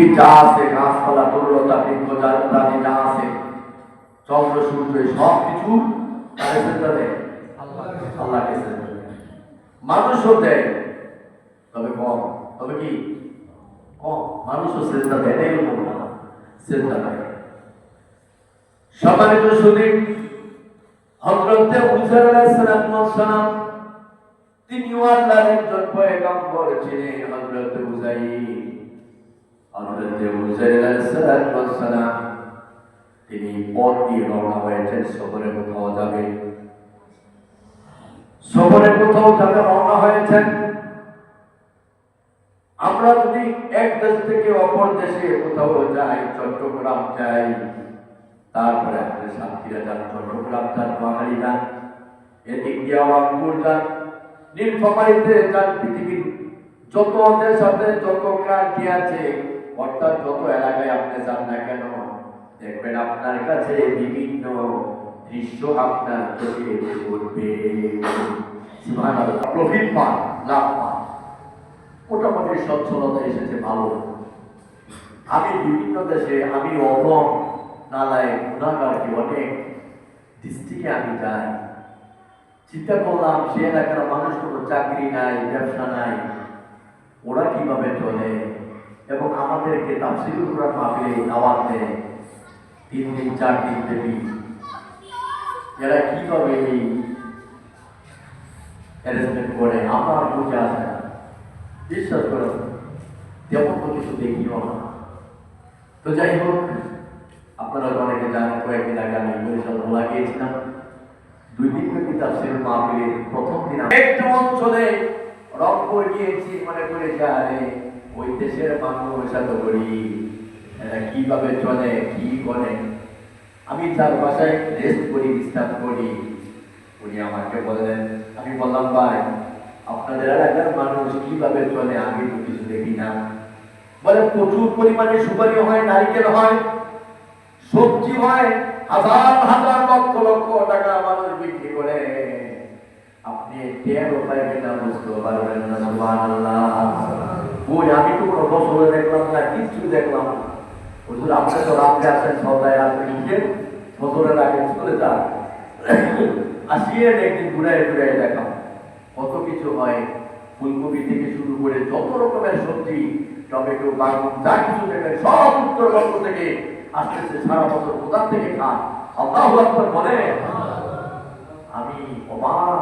পৃথিবীর যা আছে, গাছপালা, তরুলতা, বৃক্ষ, প্রাণী যা আছে, চন্দ্র সূর্য, সব কিছু কাকে সেজদা দেয়? আল্লাহকে সেজদা দেয়। মানুষও দেয়, তবে কম। তবে কি কম? মানুষও সেজদা দেয়, এরকম না, সেজদা দেয়। সম্মানিত সুধী, হযরতে উযাইর আলাইহিস সালাম তিনিও আল্লাহর একজন পয়গম্বর ছিলেন। হযরতে উযাইর আলাইহিস সালাম তিনি পথ দিয়ে রওনা হয়েছেন, সফরে কোথাও যাবে, রওনা হয়েছেন। আমরা যদি এক দেশ থেকে অপর দেশে কোথাও যাই, চট্টগ্রাম যাই, তারপরে আপনি সাতক্ষীরা যান, চট্টগ্রাম যান, নোয়াখালী যান, এদিক দিয়ে রংপুর যান, নীলফামারীতে যান, পৃথিবীর যত দেশ আছে, যত ক্রান্তি আছে, অর্থাৎ যত এলাকায় আপনি যান না কেন, দেখবেন আপনার কাছে বিভিন্ন দৃশ্য আপনার চোখে পড়বে। সুবহানাল্লাহ। প্রফিট পান, লাভ পান, মোটামুটি সচ্ছলতা এসেছে, ভালো। আমি বিভিন্ন দেশে, আমি অপম নালায় গুণাগারকে অনেক ডিস্ট্রিক্টে আমি যাই, চিন্তা করলাম সে এলাকার মানুষ কোনো চাকরি নাই, ব্যবসা নাই, ওরা কিভাবে চলে, এবং আমাদেরকে তাফসীরুল কুরআন মাহফিলে দাওয়াত দেয় 3 দিন 4 দিন ব্যাপী। এরা কিভাবে এই অ্যারেঞ্জমেন্ট করে আমার বুঝে আসে না। বিশ্বাস করো, তেমন তো কিছু দেখিও না। তো যাই হোক, আপনারা অনেকে জানেন, কয়েকদিন আগে আমি বরিশাল লাগিয়েছিলাম, 2 দিন ব্যাপী তাফসীরুল মাহফিলের প্রথম দিন একটু অঞ্চলে রংপুর গিয়েছি, মনে করে যারে ওই দেশের মানুষ এত করি, এরা কিভাবে চলে, কি করে। আমি তার বাসায় রেস্ট করি, বিশ্রাম করি। উনি আমাকে বললেন, আমি বললাম ভাই আপনাদের এলাকার মানুষ কিভাবে চলে, আমি তো কিছু দেখি না। বলে প্রচুর পরিমাণে সুপারি হয়, নারিকেল হয়, সবজি হয়, হাজার হাজার লক্ষ লক্ষ টাকা মানুষ বিক্রি করে। আপনি 13 পাইবেন না, বুঝতে পারবেন না। সুবহানাল্লাহ। ওই আমি তো কোনো ফসলে দেখলাম না, কিছু দেখলাম না। হুজুর আপনি তো রাত্রে আসেন, সবাই রাত্রে উঠে ফসলের আগে চলে যান, আসিয়ে একদিন ঘুরাই ঘুরাই দেখাম কত কিছু হয়। ফুলকপি থেকে শুরু করে যত রকমের সবজি, টমেটো, বাগুন, যা কিছু দেখেন সব উত্তরবঙ্গ থেকে আসতেছে, সারা বছর কোথা থেকে খান। আল্লাহু আকবার বলে। আমি অবাক,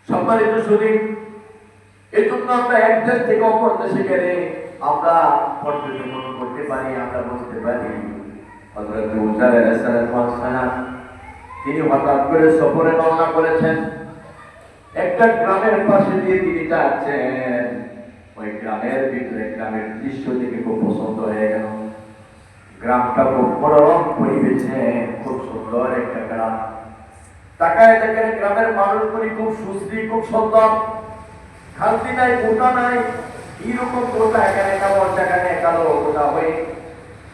সম্মানিত সুধী, এই জন্য আমরা এক দেশ থেকে অপর দেশে গেলে আমরা পর্যবেক্ষণ করতে পারি, আমরা বুঝতে পারি। হযরত উযাইর আলাইহিস সালাম তিনি হঠাৎ করে সফরে রওনা করেছেন। একটা গ্রামের পাশে দিয়ে তিনি যাচ্ছেন। ওই গ্রামের ভিতরে, গ্রামের দৃশ্য দেখে খুব পছন্দ হয়ে গেল। গ্রামটা খুব মনোরম পরিবেশে, খুব সুন্দর একটা গ্রাম। তাকায় দেখেন গ্রামের মানুষগুলি খুব সুশ্রী, খুব সুন্দর, খালতি নাই, গোটা নাই, এইরকম গোটা, এখানে কালো, সেখানে কালো, গোটা হয়ে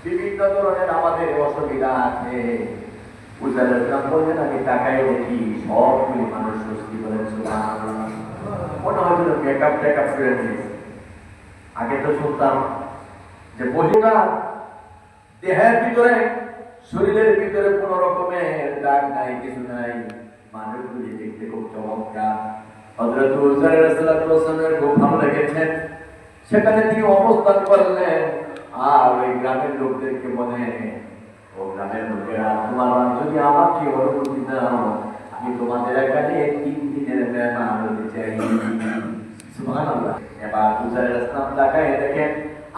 বিভিন্ন ধরনের আমাদের অসুবিধা আছে। উযাইর ইসলাম বললেন, আমি তাকায় দেখি সবগুলি মানুষ সুশ্রী। বলেন সুবহানাল্লাহ। মনে হয়েছিল মেকআপ টেকআপ করে নিয়েছে। আগে তো শুনতাম যে মহিলা দেহের ভিতরে, শরীরের ভিতরে কোন রকমের দাগ নাই, কিছু নাই, মানুষগুলি দেখতে খুব চমৎকার। হযরত উযাইর আলাইহিস সালামের খুব ভালো লেগেছে, সেখানে তিনি অবস্থান করলেন। আর ওই গ্রামের লোকদেরকে বলে, ও গ্রামের লোকেরা, তোমরা যদি আমাকে অনুমতি দাও, আমি তোমাদের এখানে 3 দিনের মেহমান হতে চাই। সুবহানাল্লাহ। এবার উযাইর আলাইহিস সালাম তাকায় দেখেন,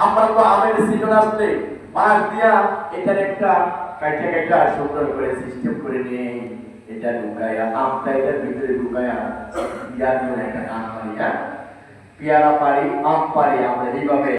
আমরা তো আমের সিজন আসলে মাছ দিয়া এটার একটা কাইটা সুন্দর করে সিস্টেম করে নিয়ে এটা ঢুকায়া, আমটা এটার ভিতরে ঢুকায়া, একটা নাম পারি, পেয়ারা পারি, আম পারি, আমরা এইভাবে